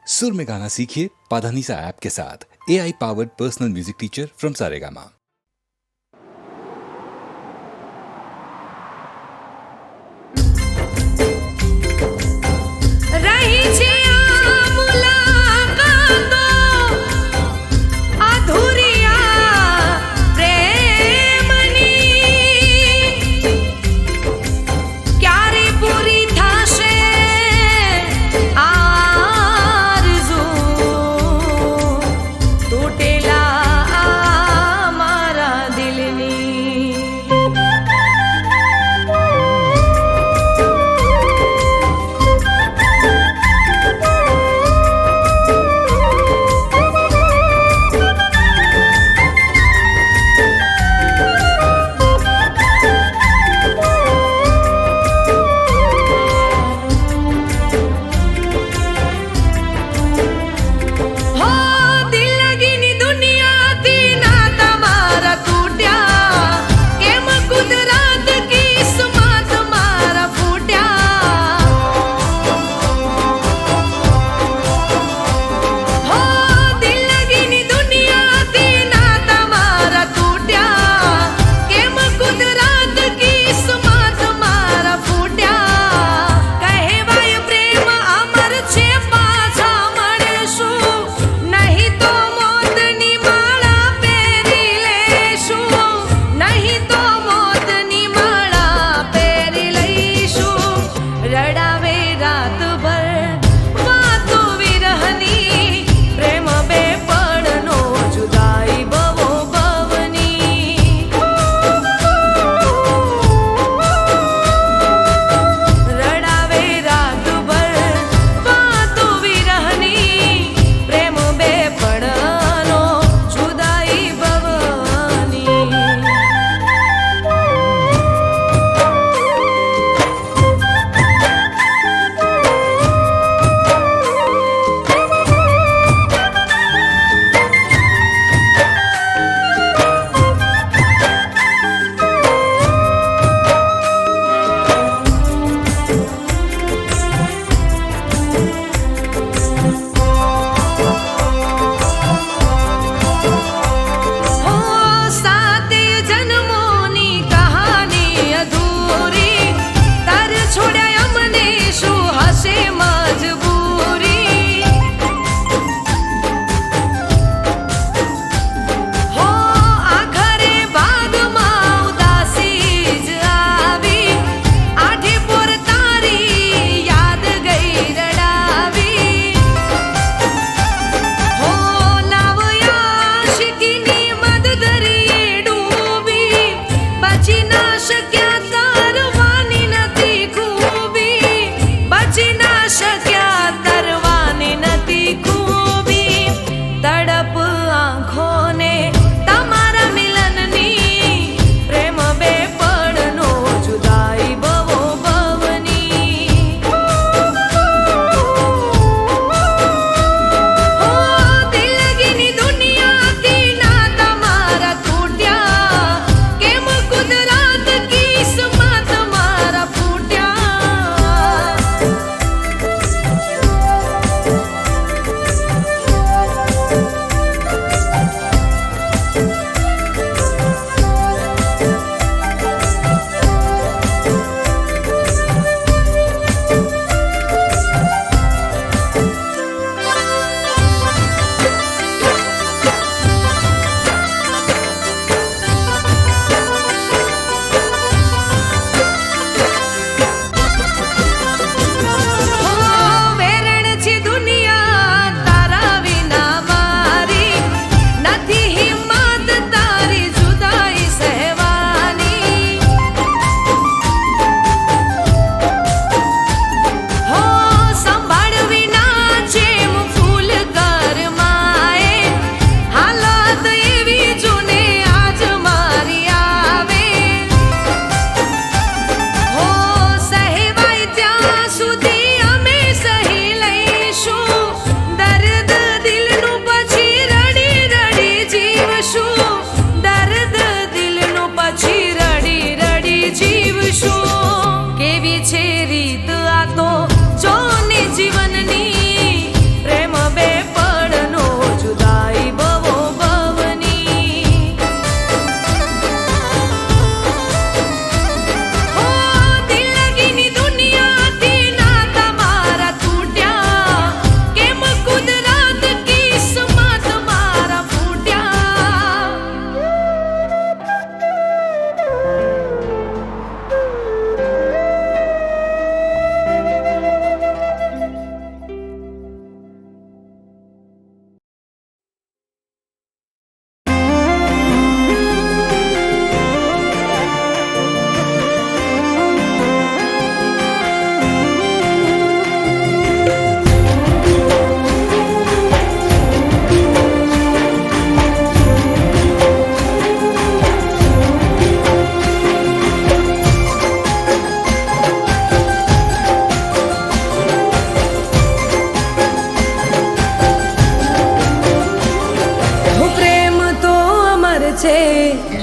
सुर में गाना सीखिए पाधानीसा ऐप के साथ। AI powered personal music teacher from Saregama.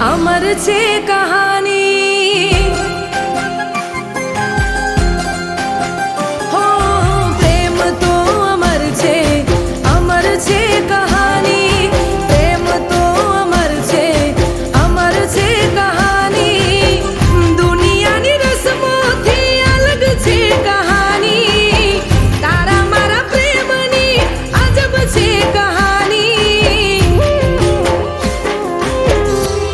અમર છે કહાની હો પ્રેમ તો અમર છે કહાની પ્રેમ તો અમર છે કહાની દુનિયાની રસમોથી અલગ છે કહાની તારા મારા પ્રેમની અજબ છે કહાની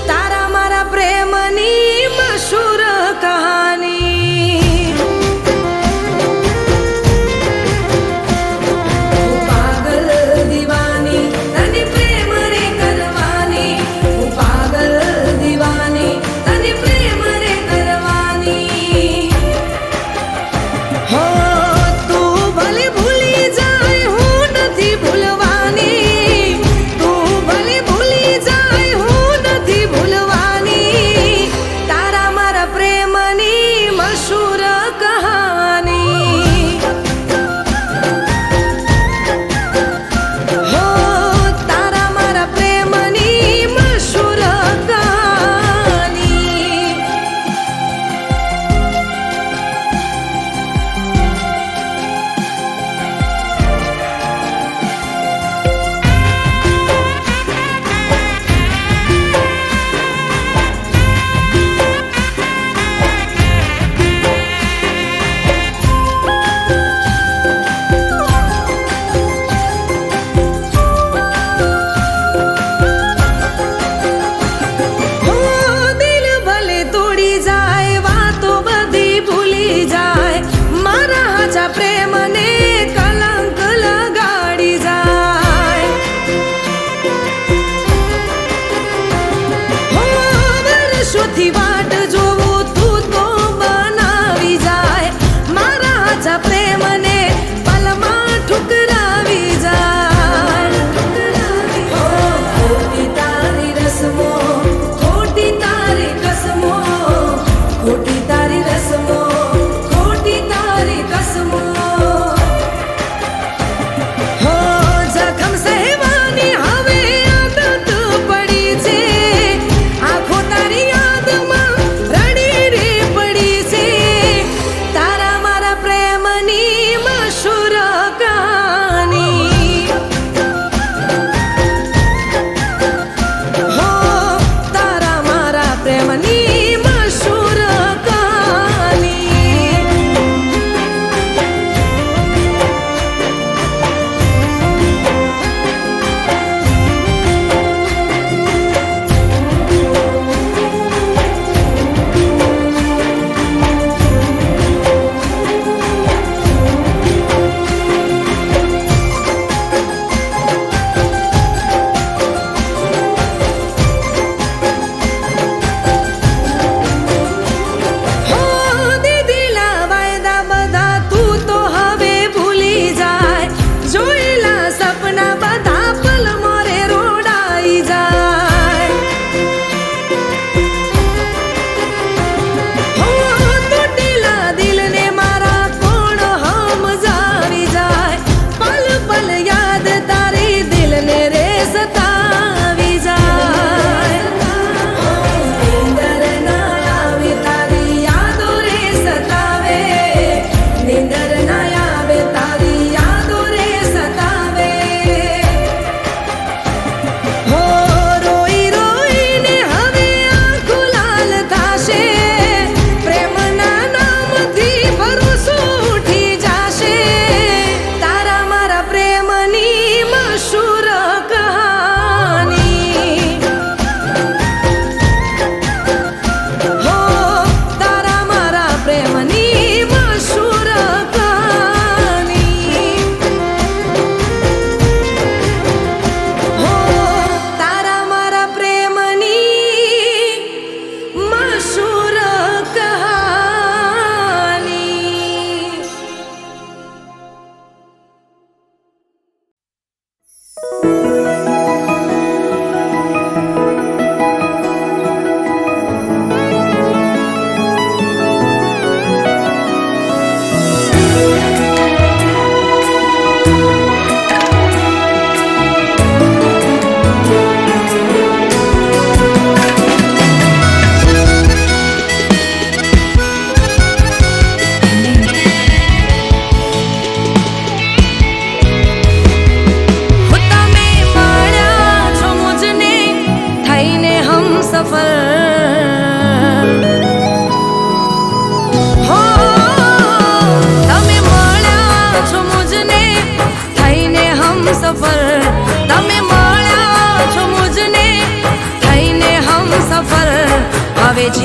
તારા મારા પ્રેમની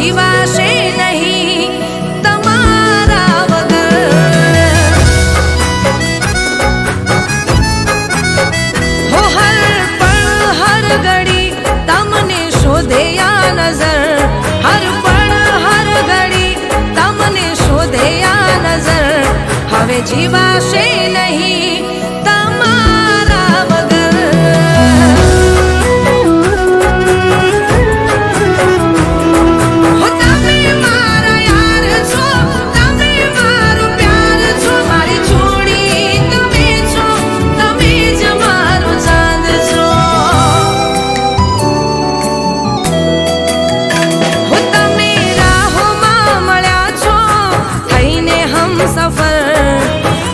જીવાશે નહીં તમારા વગર. હો હર પળ હર ઘડી તમને શોધે આ નજર, હર પળ હર ઘડી તમને શોધે આ નજર. હવે જીવાશે નહીં તમારા વગર. હો તમે મારા યાર છો, તમે મારો પ્યાર છો, મારી જોડી તમે છો, તમે જ મારો ચાંદ છો. હો તમે રાહોમાં મળ્યા છો થઈને હમસફર,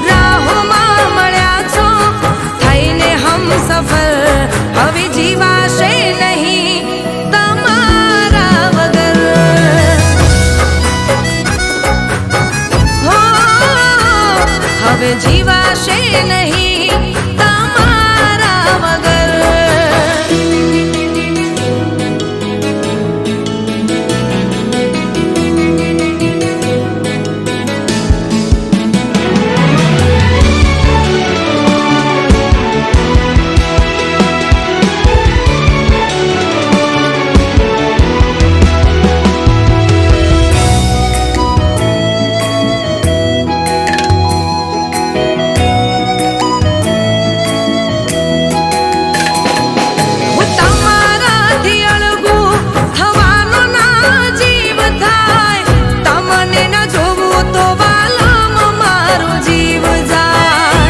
રાહોમાં મળ્યા છો થઈને હમસફર. હવે જીવાશે નહીં તમારા વગર. હો હવે જીવાશે નહીં તમારા વગર. હું તમારાથી અળગું થવાનો ના જીવ થાય, તમને ન જોવું તો વાલમ મારો જીવ જાય.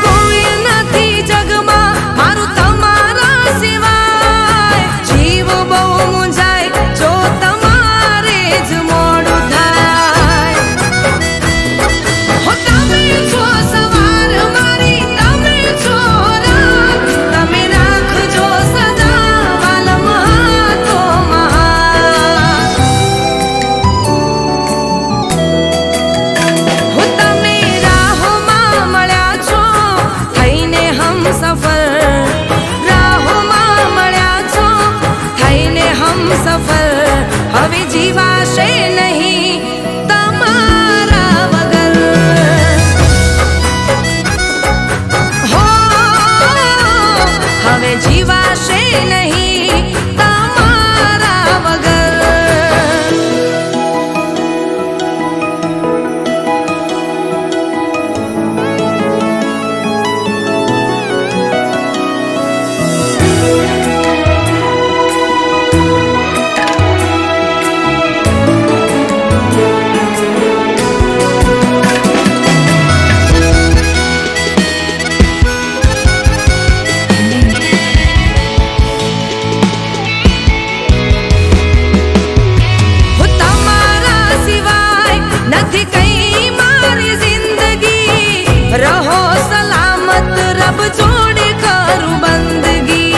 કોઈ નથી જગમાં મારું તમારા સિવાય, જીવ બહુ મૂંઝાય જો તમારે જ મોડું થાય. હો તમે છો સવાર મારી, તમે છો રાત, તમે રાખજો સદા વાલમ હાથોમાં હાથ. હો તમે રાહોમાં મળ્યા છો થઈને હમસફર, રાહોમાં મળ્યા છો થઈને હમસફર. હવે જીવાશે નહીં તમારા વગર. હો હવે જીવાશે નહીં તમારા વગર. હો તમારા સિવાય નથી કઈ મારી જિંદગી, રહો સલામત રબ જોડે કરું બંદગી.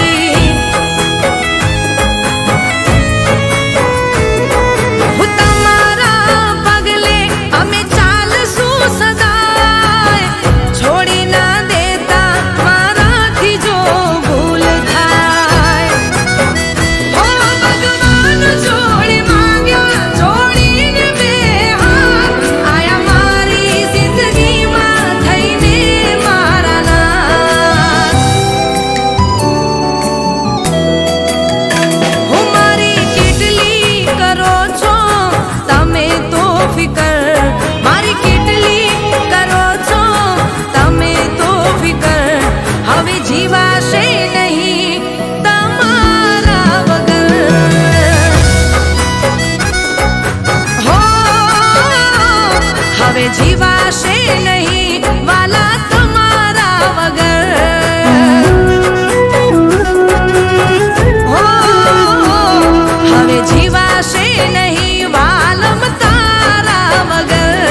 હો તમારા પગલે અમે ચાલશું સદાય, છોડી ના દેતા મારાથી જો ભૂલ થાય. હો ભગવાન જોડી માંગ્યા જોડીને બે હાથ, આયા મારી જિંદગીમાં થઈને મારા નાથ. હો મારી કેટલી કરો છો તમે તો ફિકર, મારી કેટલી કરો છો તમે તો ફિકર. હવે જીવાશે નહીં તમારા વગર. હો હવે જીવાશે નહીં વાલા તમારા વગર. હો હવે જીવાશે નહીં વાલમ તારા વગર.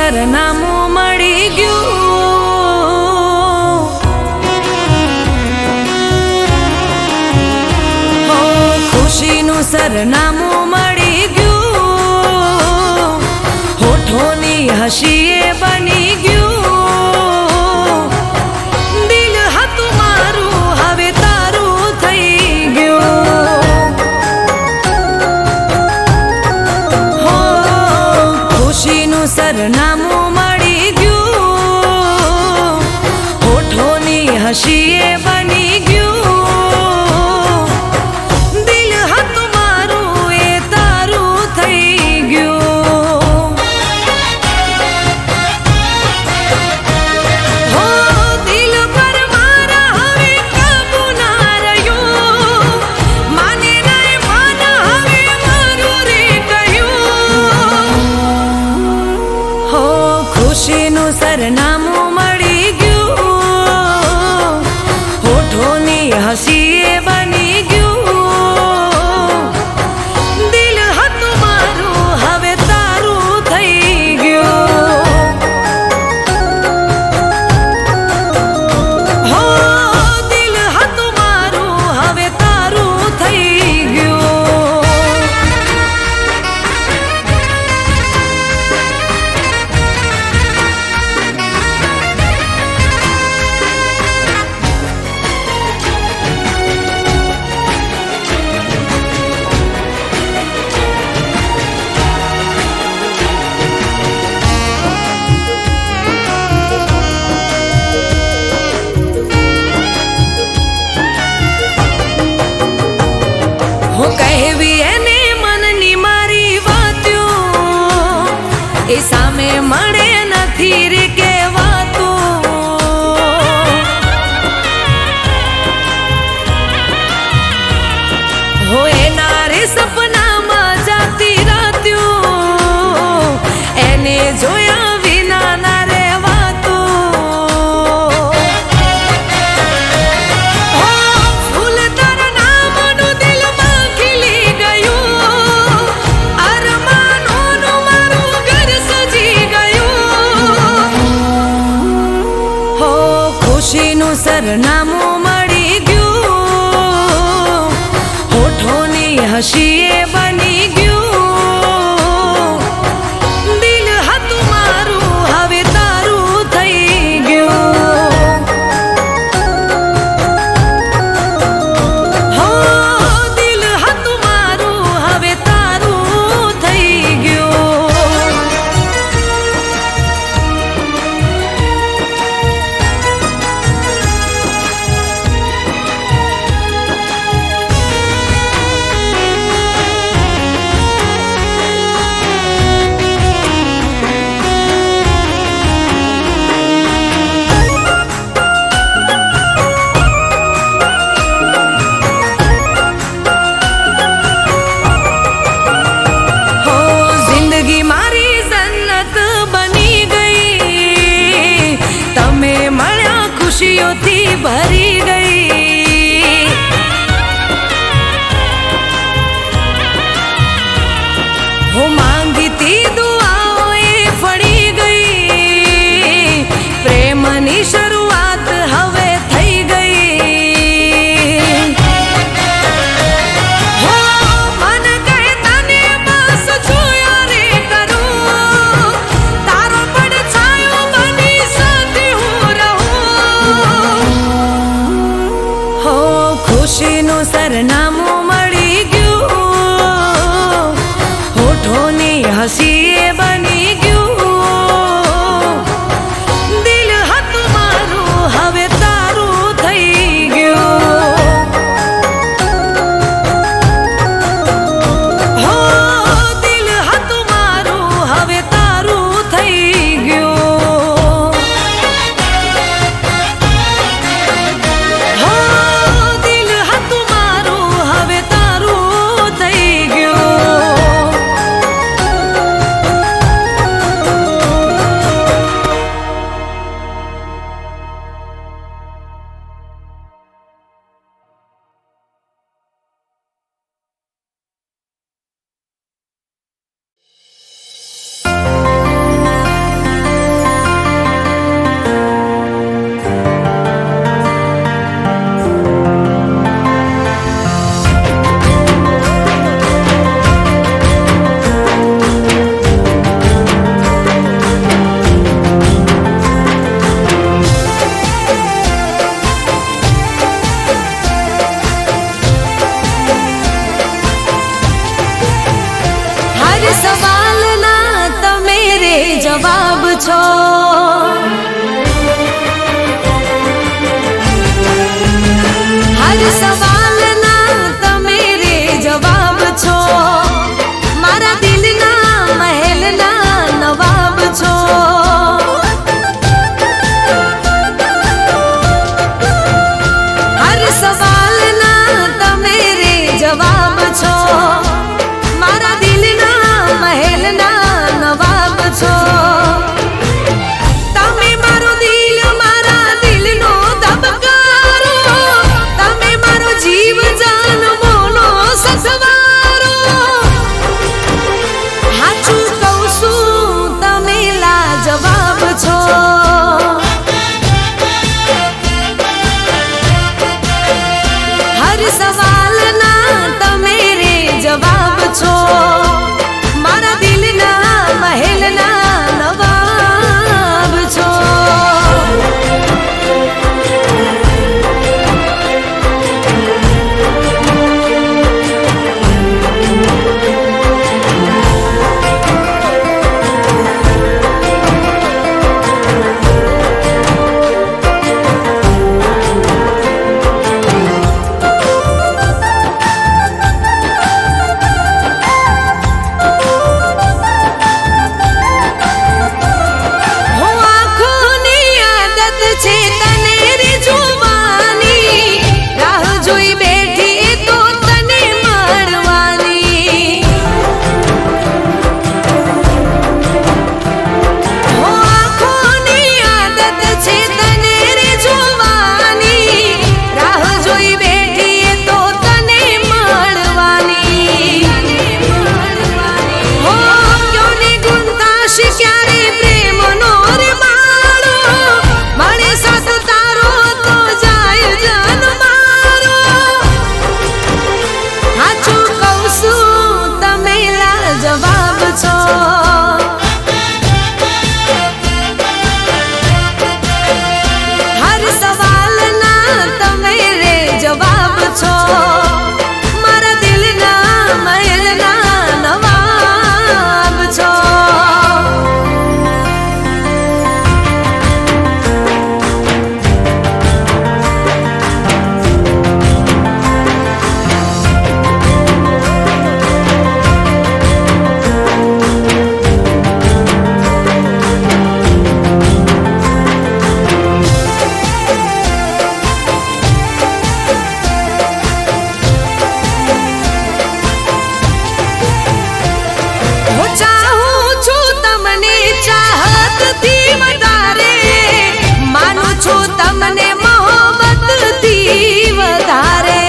સરનામું મળી ગયું, હો ખુશીનું સરનામું મળી ગયું, હોઠોની હસીએ બની ગયું, દિલ હતું મારું હવે તારું થઈ ગયું, હો ખુશીનું સરનામું મળી ગયું, હોઠોની હસીએ બની ગયું, દિલ હતું મારું એ તારું થઈ ગયું, હો દિલ પર મારા હવે કાબુ ના રહ્યું, માને નહીં મન હવે મારું રે કહ્યું, હો ખુશીનું સરનામું મળી ગયું, હોઠોની હસીએ બની ગયું, દિલ હતું મારું હવે તારું થઈ ગયું, હો દિલ હતું મારું હવે તારું થઈ ગયું. હું કહેવી એને મનની મારી વાતો, એ સામે મળે નથી રે કહેવાતું, હો એના રે સપનામાં જાતી રાત્યું, એને જોયા વિના ના રહેવાતું, હો ફૂલ તારા નામનું દિલમાં ખીલી ગયું, અરમાનોનું મારું ઘર સજી ગયું, હો ખુશીનું સરનામું મળી ગયું, હોઠોની હસીએ બની ગયું, દિલ હતું મારું હવે તારું થઈ ગયું, હો દિલ હતું મારું હવે તારું થઈ ગયું. હો જિંદગી મારી જન્નત બની ગઈ, તમે મળ્યા ખુશીઓથી ભરી ગઈ, હું માંગતી દુઆઓ એ ફળી ગઈ, પ્રેમની શરૂઆત હવે થઈ ગઈ, હો મન કહે તને બસ જોયા રે કરું, તારો પડછાયો બની સાથે હું રહું, હો ખુશીનું સરનામું મળી ગયું, હોઠોની હસીએ બની ગયું, દિલ હતું મારું હવે તારું થઈ ગયું, હો દિલ હતું મારું હવે તારું થઈ ગયું, હો દિલ હતું મારું છો. હર સવાલના તમે રે જવાબ છો. મારા દિલના મહેલના નવાબ છો. હર સવાલના તમે રે જવાબ છો. મારા દિલના મહેલના નવાબ છો. તમે મારો દિલ મારા દિલનો ધબકારો. તમે મારો જીવ જાન મોનો સસવારો. હાચું કહું છું તમે લાજવાબ છો. હર સવાલના તમે રે જવાબ છો. મારા દિલના મહેલના નવાબ છો. હો આંખોની આદત છે તને રે જોવાની. રાહ જોઈ બેઠી એ તો તને મળવાની. હો આંખોની આદત છે તને રે જોવાની. રાહ જોઈ બેઠી એ તો તને મળવાની. હો ક્યોને ગુંતાશ ક્યારે પ્રેમનો રે માળો. મળે સાથ તારો તો જાય જાન મારો. હાચું કહું છું તમે લાજવાબ છો. હર સવાલના તમે રે જવાબ છો. મારા દિલના મહેલના નવાબ છો. હું ચાહું છું તમને ચાહતથી વધારે. માનું છું તમને મોહબ્બતથી વધારે.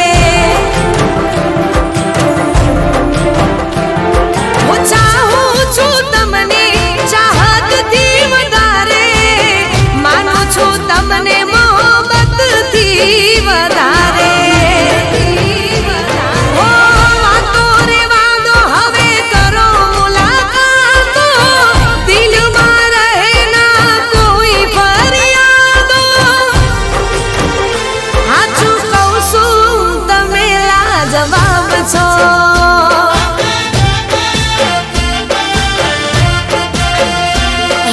હું ચાહું છું તમને ચાહતથી વધારે. માનું છું તમને મોહબ્બતથી વધારે. હો વાતો રે વાદો હવે કરો મુલાકાતો. દિલમાં રહે ના કોઈ ફરિયાદો. હાચું કહું છું તમે લાજવાબ છો.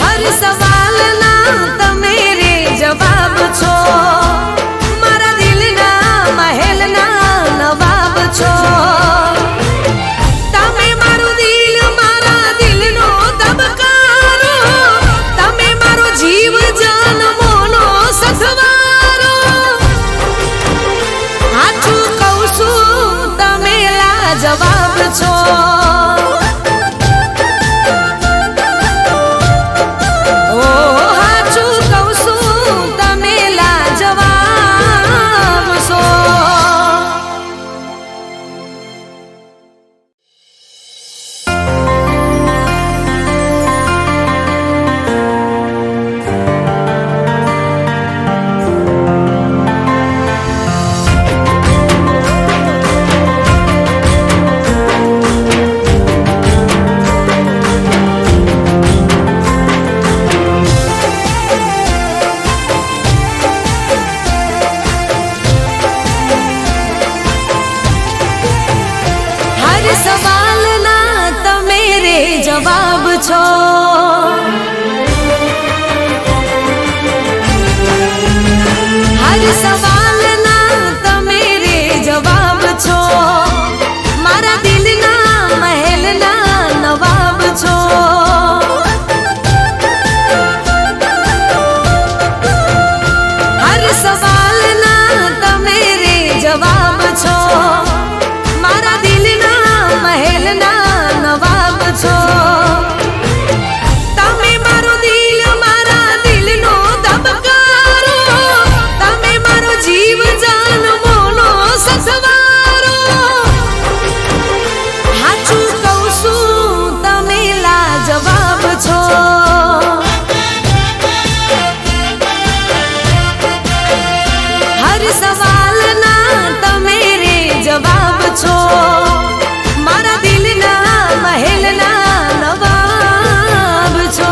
હર સવાલના તમે રે જવાબ છો. મારા દિલના મહેલના નવાબ છો. તમે મારું દિલ મારા દિલનો ધબકારો. તમે મારો જીવ જાન મોનો સથવારો. હાચું કહું છું તમે લાજવાબ છો. ઓ હાચું કહું છું તમે લાજવાબ છો. સવાલના તમે રે જવાબ છો. છો મારા દિલના મહેલના નવાબ છો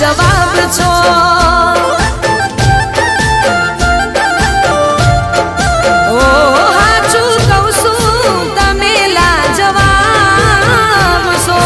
જવાબ છો ઓ હાચું કહું છું તમે લાજવાબ છો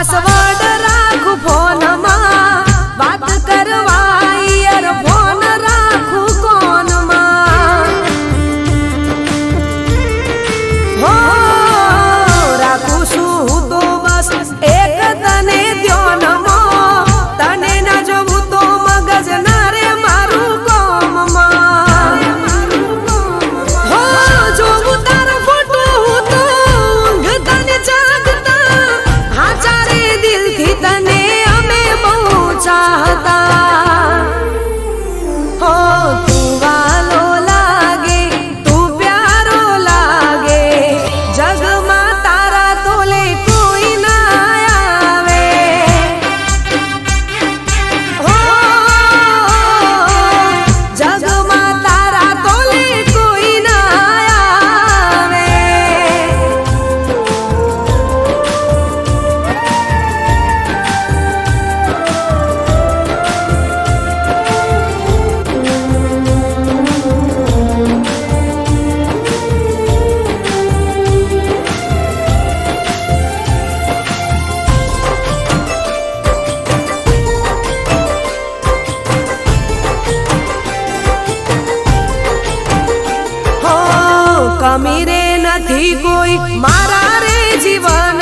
પાસવર્ડ રાખું ફોનમાં, વાત કરવા ઇયરફોન રાખું કોનમાં. હો રાખું છું હું તો બસ એક તને ધ્યાનમાં, તને ના જોવું તો મગજ ના રે મારું કોમમાં. હો જોવું તારા ફોટો હું તો ઊંઘતા ને જાગતા, હા ચારે દિલથી તને અમે બહુ ચાહતા. હો તું વાલો લાગે, તું પ્યારો લાગે, જગમાં તારા તોલે કોઈ ના આવે. હો જગમાં તારા તોલે કોઈ ના આવે. હો કમી રે નથી કોઈ મારા રે જીવન